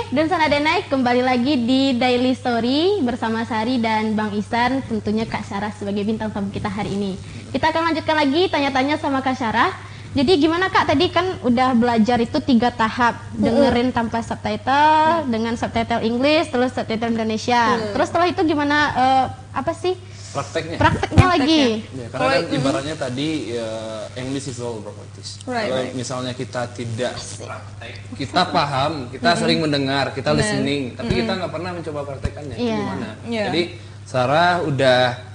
dan Sanada Naik kembali lagi di Daily Story bersama Sari dan Bang Ihsan, tentunya Kak Syarah sebagai bintang tamu kita hari ini. Kita akan lanjutkan lagi tanya-tanya sama Kak Syarah. Jadi gimana Kak, tadi kan udah belajar itu 3 tahap, dengerin tanpa subtitle, dengan subtitle English, terus subtitle Indonesia. Terus setelah itu gimana, apa sih? Prakteknya lagi. Ya, karena kan ibaratnya tadi English is all about practice. Kalau misalnya kita tidak praktek, kita paham, kita sering mendengar, kita listening, tapi kita nggak pernah mencoba praktekannya. Gimana? Jadi Sarah udah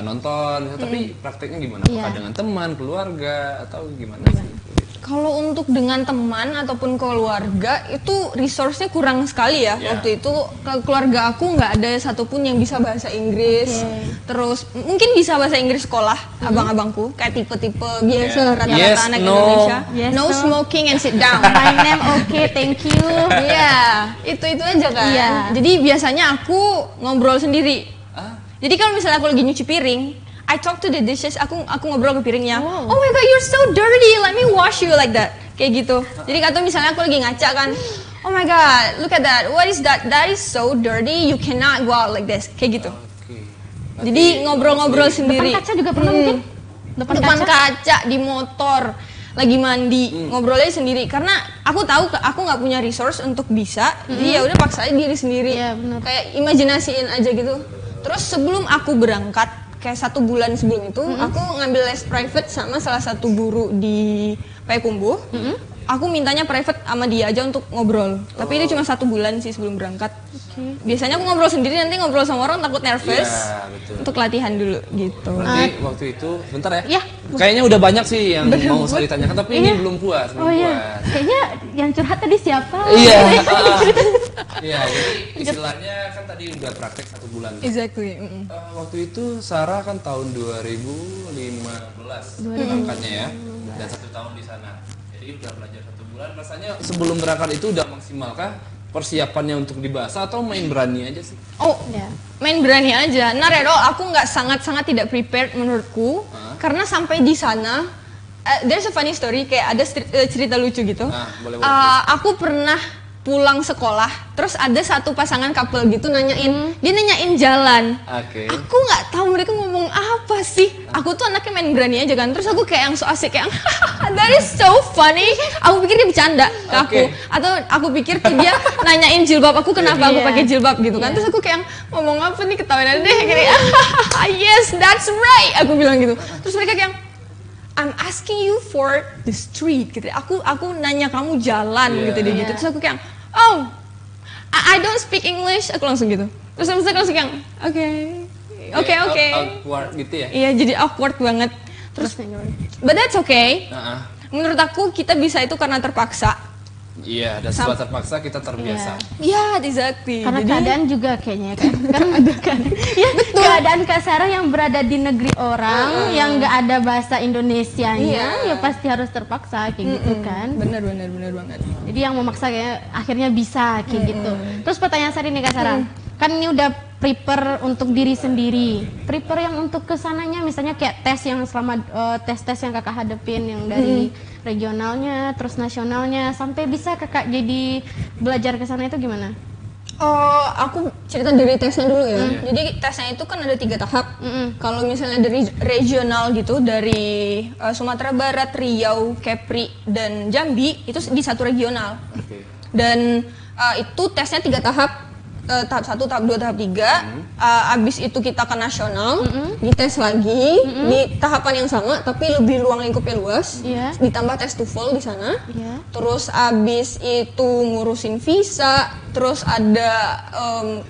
nonton, tapi prakteknya gimana? Apakah dengan teman, keluarga, atau gimana sih? Kalau untuk dengan teman ataupun keluarga itu resource-nya kurang sekali ya. Waktu itu keluarga aku nggak ada satupun yang bisa bahasa Inggris. Terus mungkin bisa bahasa Inggris sekolah abang-abangku kayak tipe-tipe biasa rata-rata anak Indonesia. No smoking and sit down. My name okay, thank you. Itu aja kan. Jadi biasanya aku ngobrol sendiri. Jadi kalau misalnya aku lagi nyuci piring, I talk to the dishes, aku ngobrol ke piringnya. Oh my god, you're so dirty, let me wash you, like that. Kayak gitu. Jadi atau misalnya aku lagi ngaca kan, oh my god, look at that, what is that? That is so dirty, you cannot go out like this. Kayak gitu. Jadi ngobrol-ngobrol sendiri. Depan kaca juga pernah mungkin? Depan kaca, di motor, lagi mandi, ngobrolnya sendiri. Karena aku tahu aku nggak punya resource untuk bisa, jadi ya udah paksa aja diri sendiri. Kayak imajinasiin aja gitu. Terus sebelum aku berangkat, kayak 1 bulan sebelum itu, aku ngambil les private sama salah satu guru di Payakumbuh. Aku mintanya private sama dia aja untuk ngobrol. Tapi itu cuma 1 bulan sih sebelum berangkat. Biasanya aku ngobrol sendiri, nanti ngobrol sama orang takut nervous. Untuk latihan dulu gitu. Berarti waktu itu, bentar ya. Kayaknya udah banyak sih yang mau saya ditanyakan, tapi ini belum puas. Kayaknya yang curhat tadi siapa? Iya, jadi istilahnya kan tadi udah praktek 1 bulan. Exactly. Waktu itu Sarah kan tahun 2015 berangkatnya ya, dan 1 tahun di sana. Jadi udah belajar 1 bulan. Rasanya sebelum berangkat itu udah maksimalkah persiapannya untuk di bahasa atau main berani aja sih? Main berani aja. Aku nggak sangat tidak prepared menurutku, karena sampai di sana, there's a funny story, kayak ada cerita lucu gitu. Aku pernah pulang sekolah, terus ada satu pasangan couple gitu dia nanyain jalan. Aku nggak tahu mereka ngomong apa sih. Aku tuh anaknya main berani aja kan. Terus aku kayak yang so asik, kayak that is so funny. Aku pikir dia bercanda ke aku, atau aku pikir tuh dia nanyain jilbab aku, kenapa aku pakai jilbab gitu kan. Terus aku kayak ngomong apa nih, ketawain aja deh kayak yes that's right, aku bilang gitu. Terus mereka kayak I'm asking you for the street gitu. Aku nanya kamu jalan gitu deh gitu. Terus aku kayak, oh, I don't speak English. Aku langsung gitu. Terus aku langsung kayak, oke. Awkward gitu ya? Iya, jadi awkward banget. Terus, but that's okay. Menurut aku kita bisa itu karena terpaksa. Iya, dan setelah terpaksa kita terbiasa. Iya, exactly. Karena keadaan juga kayaknya kan ada kan. Betul. Keadaan Kak Sarah yang berada di negeri orang yang nggak ada bahasa Indonesianya, ya pasti harus terpaksa kayak gitu kan. Bener banget. Jadi yang memaksa kayak akhirnya bisa kayak gitu. Terus pertanyaan Sari nih Kak Sarah, kan ini udah prepare untuk diri sendiri. Prepare yang untuk kesananya, misalnya kayak tes yang selama tes-tes yang kakak hadepin, yang dari regionalnya, terus nasionalnya, sampai bisa kakak jadi belajar ke sana itu gimana? Aku cerita dari tesnya dulu ya. Jadi tesnya itu kan ada 3 tahap. Kalau misalnya dari regional gitu, dari Sumatera Barat, Riau, Kepri, dan Jambi, itu di satu regional. Dan itu tesnya 3 tahap. Tahap 1, tahap 2, tahap 3. Abis itu kita ke nasional, dites lagi di tahapan yang sama tapi lebih ruang lingkupnya luas. Ditambah tes TOEFL di sana. Terus abis itu ngurusin visa, terus ada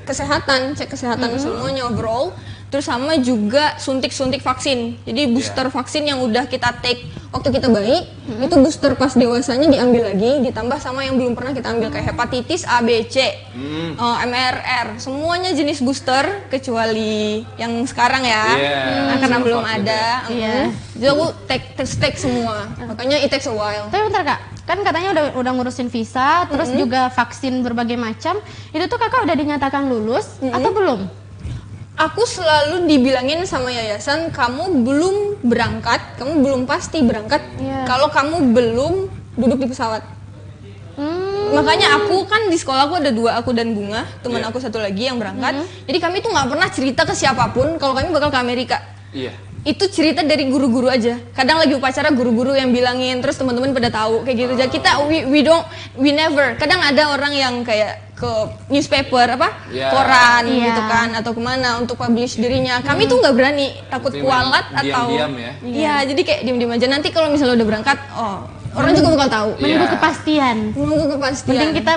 kesehatan, cek kesehatan semuanya overall. Terus sama juga suntik-suntik vaksin. Jadi booster vaksin yang udah kita take waktu kita bayi, itu booster pas dewasanya diambil lagi, ditambah sama yang belum pernah kita ambil kayak hepatitis A, B, C, MRR, semuanya jenis booster kecuali yang sekarang ya, karena belum ada. Jadi aku take semua, makanya it takes a while. Tapi bentar Kak, kan katanya udah ngurusin visa, terus juga vaksin berbagai macam, itu tuh kakak udah dinyatakan lulus atau belum? Aku selalu dibilangin sama yayasan, kamu belum berangkat, kamu belum pasti berangkat kalau kamu belum duduk di pesawat. Makanya aku kan di sekolah aku ada 2, aku dan Bunga, teman aku satu lagi yang berangkat. Jadi kami tuh nggak pernah cerita ke siapapun kalau kami bakal ke Amerika. Iya. Itu cerita dari guru-guru aja. Kadang lagi upacara guru-guru yang bilangin, terus teman-teman pada tahu kayak gitu. Jadi kita we never. Kadang ada orang yang kayak ke newspaper koran gitu kan atau kemana untuk publish dirinya. Kami tuh nggak berani, takut kualat atau diam-diam ya. Iya, jadi kayak diam-diam aja. Nanti kalau misalnya udah berangkat, orang juga bakal tahu. Menunggu kepastian.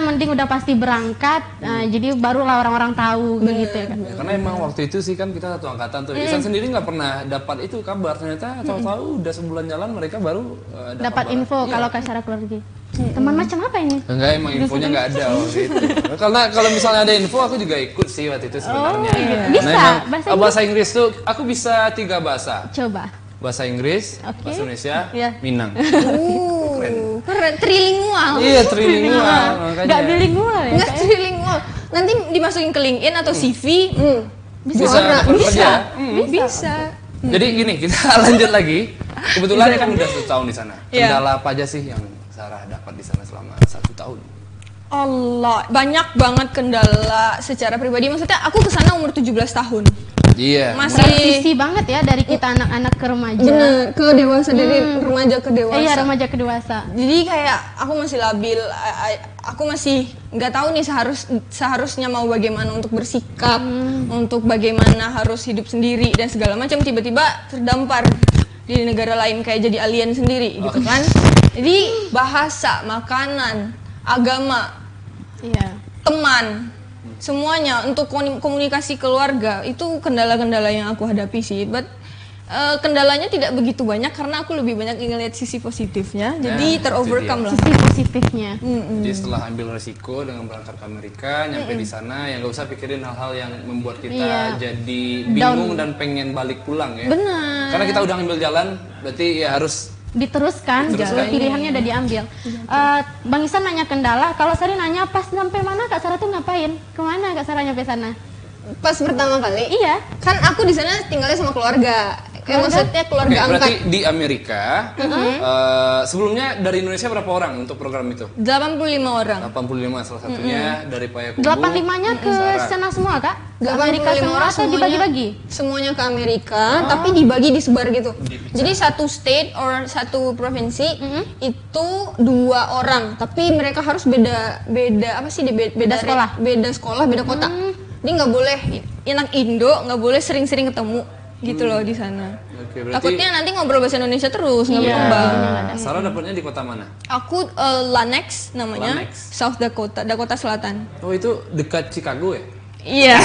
Mending udah pasti berangkat, jadi barulah orang-orang tahu begitu ya kan. Karena emang waktu itu sih kan kita satu angkatan tuh. Isan sendiri nggak pernah dapat itu kabar, ternyata tahu-tahu udah sebulan jalan mereka baru dapat info kalau Kak Sarah keluar negeri. Teman macam apa ini? Enggak, emang infonya nggak ada waktu itu. Karena kalau misalnya ada info aku juga ikut sih waktu itu sebenarnya. Bisa bahasa Inggris tuh aku bisa 3 bahasa. Coba. Bahasa Inggris, bahasa Indonesia, Minang. Keren, trilingual. Iya, trilingual. Nggak bilingual ya? Nggak trilingual. Nanti dimasukin ke LinkedIn atau CV, bisa. Jadi gini, kita lanjut lagi. Kebetulan kan udah 1 tahun di sana. Kendala apa aja sih yang Sarah dapat di sana selama 1 tahun? Allah, banyak banget kendala secara pribadi. Maksudnya aku kesana umur 17 tahun. Iya. Masih transisi banget ya dari kita anak-anak ke remaja. Bener, ke dewasa, dari remaja ke dewasa. Iya, remaja ke dewasa. Jadi kayak aku masih labil, aku masih nggak tahu nih seharusnya mau bagaimana untuk bersikap, untuk bagaimana harus hidup sendiri dan segala macam. Tiba-tiba terdampar di negara lain kayak jadi alien sendiri gitu kan. Jadi bahasa, makanan, agama, teman, semuanya untuk komunikasi keluarga itu kendala-kendala yang aku hadapi sih. But kendalanya tidak begitu banyak karena aku lebih banyak ngeliat sisi positifnya. Jadi terovercome lah. Sisi positifnya. Jadi setelah ambil resiko dengan berangkat ke Amerika, nyampe di sana ya nggak usah pikirin hal-hal yang membuat kita jadi bingung dan pengen balik pulang ya. Benar. Karena kita udah ambil jalan, berarti ya harus diteruskan. Pilihannya udah diambil. Bang Isan nanya kendala, kalau Sari nanya pas sampai mana Kak Sarah tuh ngapain? Kemana Kak Sarah nyampe sana? Pas pertama kali? Iya. Kan aku di sana tinggalnya sama keluarga. Maksudnya keluarga angkat. Berarti di Amerika, sebelumnya dari Indonesia berapa orang untuk program itu? 85 orang. 85, salah satunya dari Payakumbuh. 85-nya ke sana semua Kak? Ke Amerika semua atau dibagi-bagi? Semuanya ke Amerika, tapi dibagi disebar gitu. Jadi satu state or satu provinsi itu 2 orang, tapi mereka harus beda sekolah, beda kota. Jadi nggak boleh anak Indo nggak boleh sering-sering ketemu gitu loh di sana. Berarti, takutnya nanti ngobrol bahasa Indonesia terus nggak berkembang. Sarah dapatnya di kota mana? Aku Lanex namanya, South Dakota Selatan. Oh, itu dekat Chicago ya? Iya.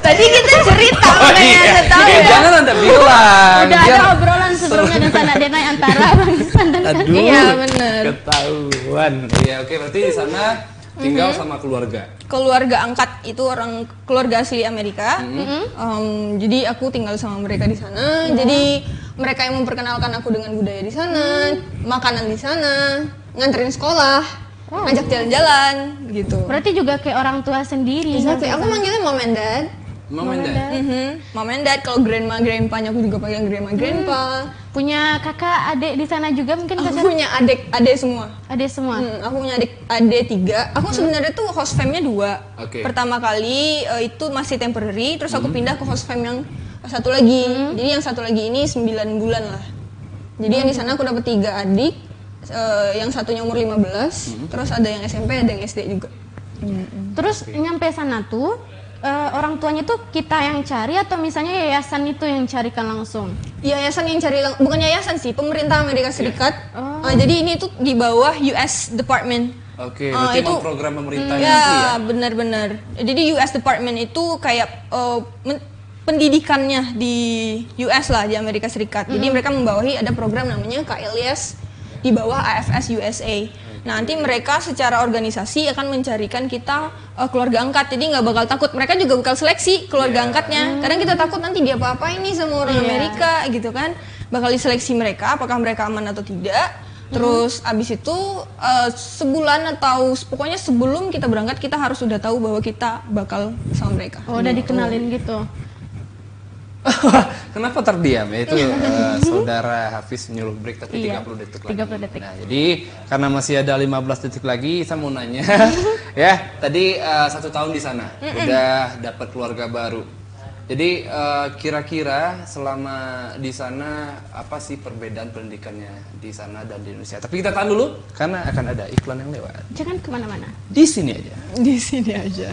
Tadi kita cerita Anda tahu ya. Jangan Anda bilang. Udah ada obrolan sebelumnya dan sana denai antara Bang Isan dan Kak. Iya benar. Ketahuan. Iya, oke, berarti di sana tinggal sama keluarga. Keluarga angkat itu orang keluarga asli Amerika. Jadi aku tinggal sama mereka di sana. Jadi mereka yang memperkenalkan aku dengan budaya di sana, makanan di sana, nganterin sekolah, ngajak jalan-jalan gitu. Berarti juga kayak orang tua sendiri. Exactly. Aku manggilnya mom and dad. Mom and dad. Mom and dad. Kalau grandma, grandpa-nya aku juga panggil grandma, grandpa. Punya kakak, adik di sana juga mungkin? Aku punya adik semua. Adik semua? Aku punya adik 3. Aku sebenarnya tuh host fam-nya 2. Pertama kali itu masih temporary, terus aku pindah ke host fam yang satu lagi. Jadi yang satu lagi ini 9 bulan lah. Jadi yang di sana aku dapat 3 adik. Yang satunya umur 15, terus ada yang SMP, ada yang SD juga. Terus nyampe sana tuh orang tuanya tuh kita yang cari atau misalnya yayasan itu yang carikan langsung? Yayasan yang cari bukan yayasan sih, pemerintah Amerika Serikat. Jadi ini tuh di bawah US Department. Oke, berarti itu program pemerintah ya, benar-benar. Jadi US Department itu kayak pendidikannya di US lah, di Amerika Serikat. Jadi mereka membawahi ada program namanya KLIS di bawah AFS USA. Nanti mereka secara organisasi akan mencarikan kita keluarga angkat. Jadi nggak bakal takut. Mereka juga bakal seleksi keluarga angkatnya. Kadang kita takut nanti dia apa-apain nih sama orang Amerika gitu kan. Bakal diseleksi mereka, apakah mereka aman atau tidak. Terus abis itu sebulan atau pokoknya sebelum kita berangkat kita harus sudah tahu bahwa kita bakal sama mereka. Oh, udah dikenalin gitu. Kenapa terdiam? Itu saudara Hafiz nyuruh break tapi 30 detik lagi. 30 detik. Nah, jadi karena masih ada 15 detik lagi, saya mau nanya. Ya, tadi 1 tahun di sana, udah dapat keluarga baru. Jadi kira-kira selama di sana apa sih perbedaan pendidikannya di sana dan di Indonesia? Tapi kita tahan dulu karena akan ada iklan yang lewat. Jangan kemana-mana. Di sini aja. Di sini aja.